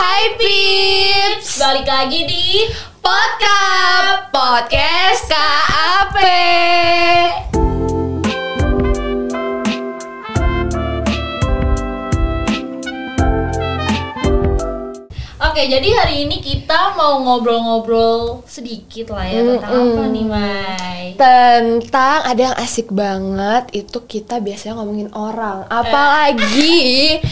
Hai Pips, balik lagi di Podcast KAP. Oke, jadi hari ini kita mau ngobrol-ngobrol sedikit lah ya tentang apa nih, Mai? Tentang ada yang asik banget, itu kita biasanya ngomongin orang. Apalagi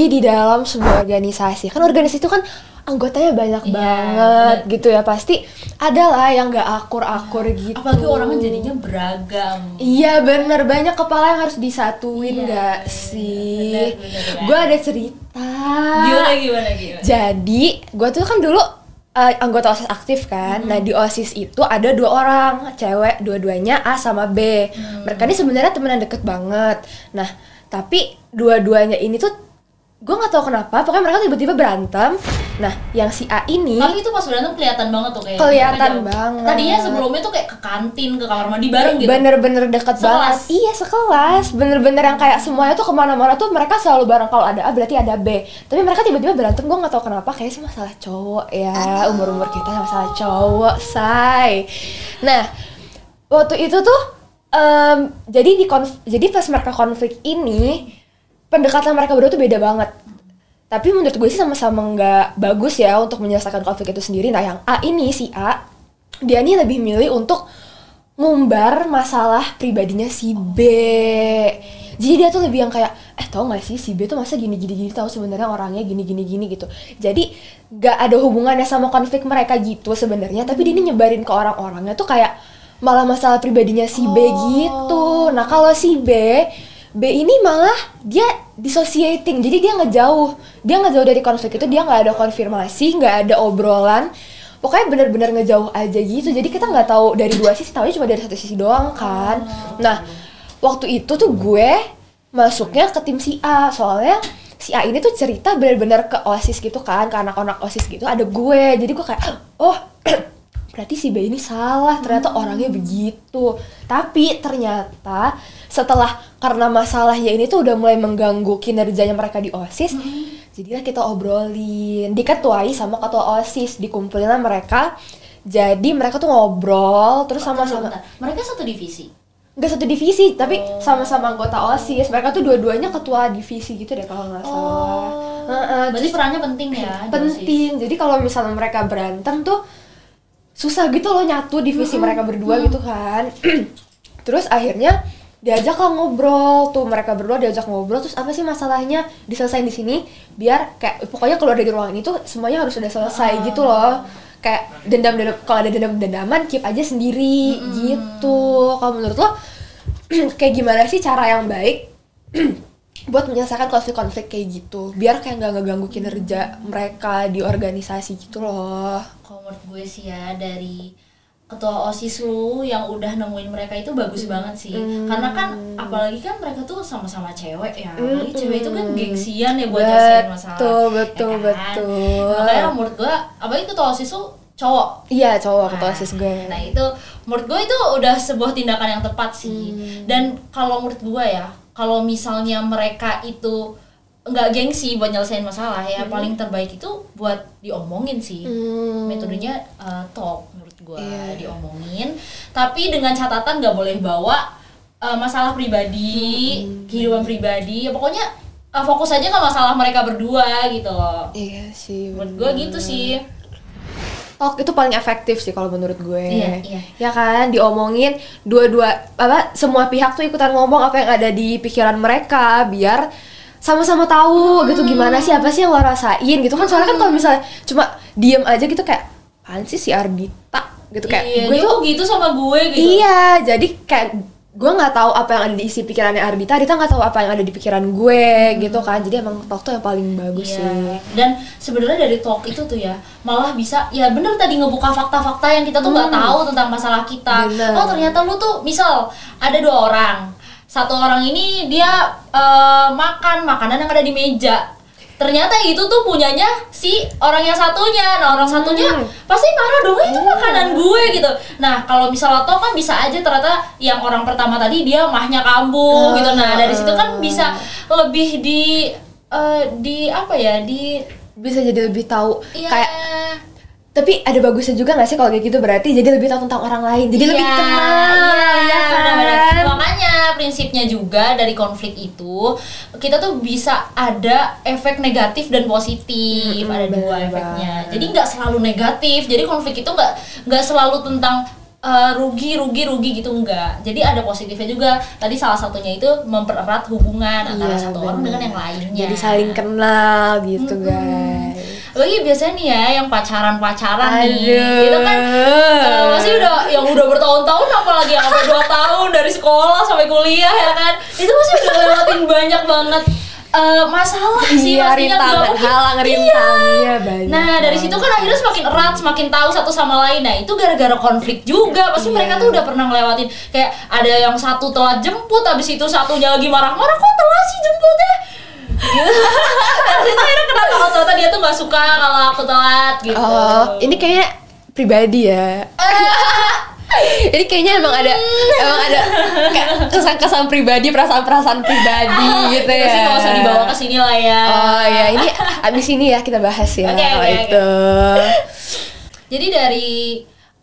di dalam sebuah organisasi. Kan organisasi itu kan anggotanya banyak banget bener. gitu ya. Pasti ada lah yang gak akur-akur gitu. Apalagi orangnya jadinya beragam. Iya bener, banyak kepala yang harus disatuin gak Iya, sih? bener. Gue ada cerita. Gimana? Jadi, gue tuh kan dulu anggota OSIS aktif kan. Nah, di OSIS itu ada 2 orang, cewek, dua-duanya A sama B. Mereka ini sebenarnya temenan deket banget. Nah, tapi dua-duanya ini tuh gue nggak tahu kenapa, pokoknya mereka tiba-tiba berantem. Nah, yang si A ini Tapi itu pas berantem kelihatan banget tuh kayak. kelihatan banget. Tadinya sebelumnya tuh kayak ke kantin, ke kamar mandi bareng gitu. Bener-bener deket banget. Sekelas. Iya, sekelas. Bener-bener yang kayak semuanya tuh kemana-mana tuh mereka selalu bareng. Kalau ada A berarti ada B. Tapi mereka tiba-tiba berantem, gue nggak tahu kenapa. Kayaknya sih masalah cowok ya. Umur-umur kita masalah cowok, say. Nah, waktu itu tuh jadi pas mereka konflik ini, pendekatan mereka berdua tuh beda banget. Tapi menurut gue sih sama-sama nggak bagus ya untuk menyelesaikan konflik itu sendiri. Nah, yang A ini, si A, dia nih lebih milih untuk ngumbar masalah pribadinya si B. Jadi dia tuh lebih yang kayak, tau gak sih si B tuh masa gini tahu sebenarnya orangnya gini gitu. Jadi gak ada hubungannya sama konflik mereka gitu sebenarnya, tapi dia nih nyebarin ke orang-orangnya tuh kayak malah masalah pribadinya si B gitu. Nah, kalau si B ini malah dia dissociating, jadi dia ngejauh dari konflik itu, dia nggak ada konfirmasi, nggak ada obrolan, pokoknya benar-benar ngejauh aja gitu. Jadi kita nggak tahu dari 2 sisi, tahunya cuma dari satu sisi doang kan. Nah, waktu itu tuh gue masuknya ke tim si A, soalnya si A ini tuh cerita benar-benar ke OSIS gitu kan, ke anak-anak OSIS gitu, ada gue. Jadi gue kayak, berarti si B ini salah, ternyata orangnya begitu. Tapi ternyata setelah, karena masalahnya ini tuh udah mulai mengganggu kinerjanya mereka di OSIS, jadilah kita obrolin, diketuai sama ketua OSIS, dikumpulin lah mereka. Jadi mereka tuh ngobrol, terus sama-sama. Mereka satu divisi? Nggak satu divisi, tapi sama-sama anggota OSIS. Mereka tuh dua-duanya ketua divisi gitu deh kalau nggak salah. Berarti perannya penting ya? Penting, jadi kalau misalnya mereka berantem tuh susah gitu loh nyatu divisi mereka berdua gitu kan. Terus akhirnya diajak lah ngobrol tuh, mereka berdua diajak ngobrol, terus apa sih masalahnya diselesain di sini, biar kayak pokoknya keluar dari ruangan itu semuanya harus sudah selesai gitu loh. Kayak dendam kalau ada dendaman keep aja sendiri gitu. Kalau menurut lo kayak gimana sih cara yang baik buat menyelesaikan konflik-konflik kayak gitu, biar kayak nggak ngeganggu kinerja mereka di organisasi gitu loh? Kalau menurut gue sih ya, dari ketua OSIS lu yang udah nemuin mereka itu bagus banget sih. Karena kan apalagi kan mereka tuh sama-sama cewek ya. Apalagi cewek itu kan gengsian ya buat nyelesain masalah. Betul. Makanya menurut gue, apalagi ketua OSIS tuh cowok. Iya, cowok ketua OSIS gue. Nah, itu menurut gue itu udah sebuah tindakan yang tepat sih. Dan kalau menurut gue ya, kalau misalnya mereka itu nggak gengsi buat nyelesain masalah ya, paling terbaik itu buat diomongin sih. Metodenya talk menurut gue, diomongin. Tapi dengan catatan nggak boleh bawa masalah pribadi, kehidupan pribadi. Ya pokoknya fokus aja ke masalah mereka berdua gitu loh. Iya sih. Menurut gue gitu sih. Talk itu paling efektif sih kalau menurut gue. Iya. Ya kan, diomongin semua pihak tuh ikutan ngomong apa yang ada di pikiran mereka, biar sama-sama tahu gitu gimana sih, apa sih yang lo rasain gitu kan. Soalnya kan kalau misalnya cuma diem aja gitu kayak, apaan sih si Ardita gitu, kayak gue tuh gitu sama gue gitu. Iya, jadi kayak gue nggak tahu apa yang ada di isi pikirannya Ardita nggak tahu apa yang ada di pikiran gue gitu kan. Jadi emang talk tuh yang paling bagus sih. Dan sebenarnya dari talk itu tuh ya malah bisa, ya bener tadi, ngebuka fakta-fakta yang kita tuh nggak tahu tentang masalah kita. Bener. Oh ternyata lu tuh, misal ada 2 orang, satu orang ini dia makan makanan yang ada di meja, ternyata itu tuh punyanya si orang yang satunya. Nah, orang satunya pasti marah dong, itu makanan gue gitu. Nah, kalau misalnya toh kan bisa aja ternyata yang orang pertama tadi dia mahnya kambuh gitu. Nah, dari situ kan bisa lebih di apa ya, bisa jadi lebih tahu Iya. kayak. Tapi ada bagusnya juga nggak sih kalau kayak gitu, berarti jadi lebih tahu tentang orang lain, jadi lebih kenal, ya kan? benar-benar. Makanya prinsipnya juga dari konflik itu kita tuh bisa ada efek negatif dan positif, ada dua efeknya. Jadi nggak selalu negatif. Jadi konflik itu nggak selalu tentang rugi gitu, enggak. Jadi ada positifnya juga. Tadi salah satunya itu mempererat hubungan antara satu orang dengan yang lainnya. Jadi saling kenal gitu guys. Lagi biasanya nih ya yang pacaran nih, itu kan masih udah bertahun-tahun, apalagi yang sampai 2 tahun dari sekolah sampai kuliah ya kan, itu masih udah lewatin banyak banget masalah sih pastinya, halang rintangnya banyak. Nah dari situ kan akhirnya semakin erat, semakin tahu satu sama lain. Nah itu gara-gara konflik juga, pasti mereka tuh udah pernah ngelewatin kayak ada yang satu telat jemput, abis itu satunya lagi marah-marah, kok telat sih jemputnya gitu. Terus itu akhirnya kenapa kalau ternyata dia tuh nggak suka kalau aku telat gitu. Oh, ini kayaknya pribadi ya. Ini kayaknya emang ada kayak kesan-kesan pribadi, perasaan-perasaan pribadi gitu ya. Sih nggak usah dibawa ke sini lah ya. Oh ya, ini abis ini ya kita bahas ya. Okay. Itu. Jadi dari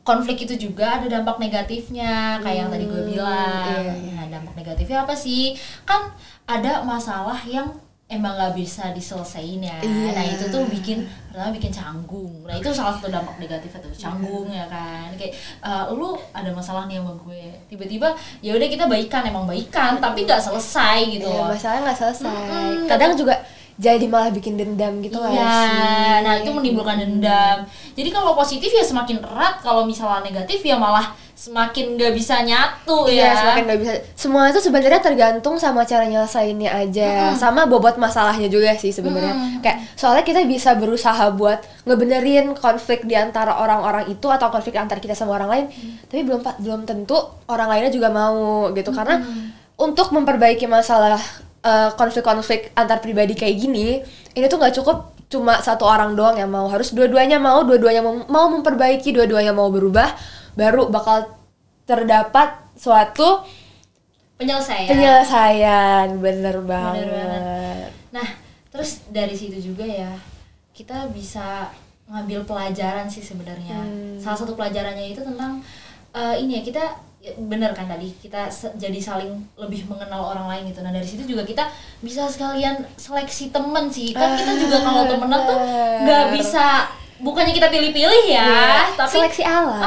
konflik itu juga ada dampak negatifnya, kayak yang tadi gue bilang. Nah, dampak negatifnya apa sih? Kan ada masalah yang emang nggak bisa diselesain ya. Nah itu tuh pertama bikin canggung. Nah itu salah satu dampak negatifnya tuh, canggung ya kan. Kayak lu ada masalah nih sama gue, tiba-tiba ya udah kita emang baikan tapi nggak selesai gitu loh. Masalahnya nggak selesai. Kadang juga jadi malah bikin dendam gitu lah sih. Nah itu menimbulkan dendam. Jadi kalau positif ya semakin erat, kalau misalnya negatif ya malah semakin nggak bisa nyatu ya. Semakin nggak bisa. Semua itu sebenarnya tergantung sama cara nyelesainnya aja, sama bobot masalahnya juga sih sebenarnya. Kayak soalnya kita bisa berusaha buat ngebenerin konflik di antara orang-orang itu atau konflik antara kita sama orang lain, tapi belum tentu orang lainnya juga mau gitu. Karena untuk memperbaiki masalah konflik-konflik antar pribadi kayak gini, ini tuh nggak cukup cuma satu orang doang yang mau, harus dua-duanya mau memperbaiki, dua-duanya mau berubah, baru bakal terdapat suatu penyelesaian. Bener banget. Nah terus dari situ juga ya kita bisa ngambil pelajaran sih sebenarnya. Salah satu pelajarannya itu tentang ini ya, kita bener kan tadi kita jadi saling lebih mengenal orang lain gitu. Nah dari situ juga kita bisa sekalian seleksi temen sih kan. Kita juga kalau temenan tuh nggak bisa, bukannya kita pilih-pilih ya, tapi seleksi alam.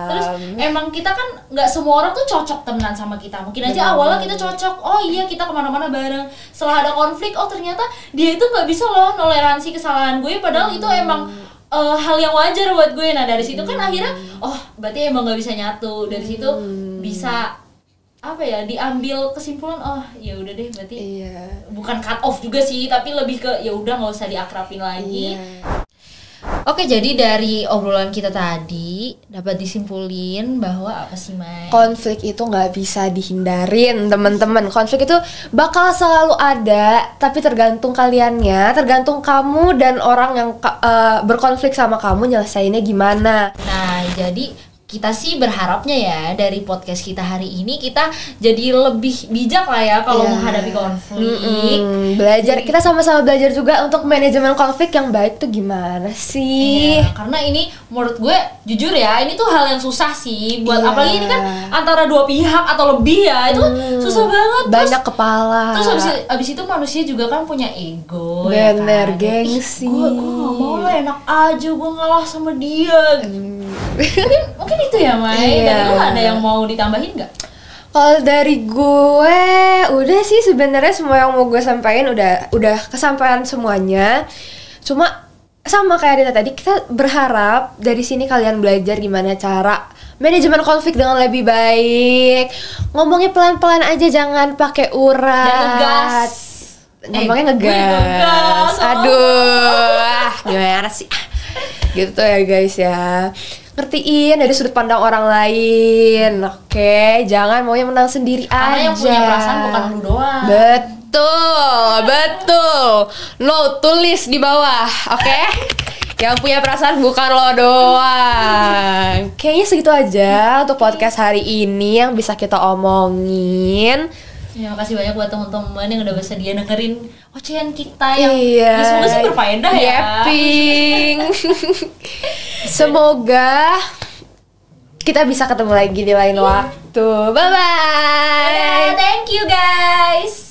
Terus emang kita kan nggak semua orang tuh cocok temenan sama kita. Mungkin aja awalnya kita cocok, oh iya kita kemana-mana bareng. Setelah ada konflik, oh ternyata dia itu nggak bisa loh toleransi kesalahan gue, padahal itu emang hal yang wajar buat gue. Nah dari situ kan akhirnya oh berarti emang nggak bisa nyatu. Dari situ bisa apa ya, diambil kesimpulan, oh ya udah deh berarti bukan cut off juga sih, tapi lebih ke ya udah nggak usah diakrabin lagi. Oke, jadi dari obrolan kita tadi dapat disimpulin bahwa apa sih, Mai? Konflik itu nggak bisa dihindarin, teman-teman. Konflik itu bakal selalu ada, tapi tergantung kaliannya, tergantung kamu dan orang yang berkonflik sama kamu nyelesainnya gimana. Nah, jadi kita sih berharapnya ya dari podcast kita hari ini kita jadi lebih bijak lah ya kalau menghadapi konflik. Belajar, kita sama-sama belajar juga untuk manajemen konflik yang baik tuh gimana sih? Karena ini menurut gue jujur ya, ini tuh hal yang susah sih buat apalagi ini kan antara dua pihak atau lebih ya, itu susah banget. Banyak kepala. Terus abis itu manusia juga kan punya ego. Bener, ya kan? gengsi. Gue gak mau lah, enak aja gue ngalah sama dia. Mungkin itu ya, Mai. Dan lu ada yang mau ditambahin nggak? Kalau dari gue udah sih sebenarnya semua yang mau gue sampaikan udah kesampaian semuanya. Cuma sama kayak Rita tadi, kita berharap dari sini kalian belajar gimana cara manajemen konflik dengan lebih baik. Ngomongnya pelan-pelan aja, jangan pakai urat. Jangan ngegas. Ngomongnya ngegas. Aduh, gimana sih? Gitu ya guys ya. Ngertiin dari sudut pandang orang lain. Oke, jangan maunya menang sendiri aja. Karena yang punya perasaan bukan lu doang. Betul. No, tulis di bawah, oke? Yang punya perasaan bukan lo doang. Kayaknya segitu aja untuk podcast hari ini yang bisa kita omongin. Ya, makasih banyak buat teman-teman yang udah bersedia dengerin ocehan kita yang Iya. ya semoga sih berfaedah ya. Yapping. Semoga kita bisa ketemu lagi di lain waktu. Bye bye. Thank you guys.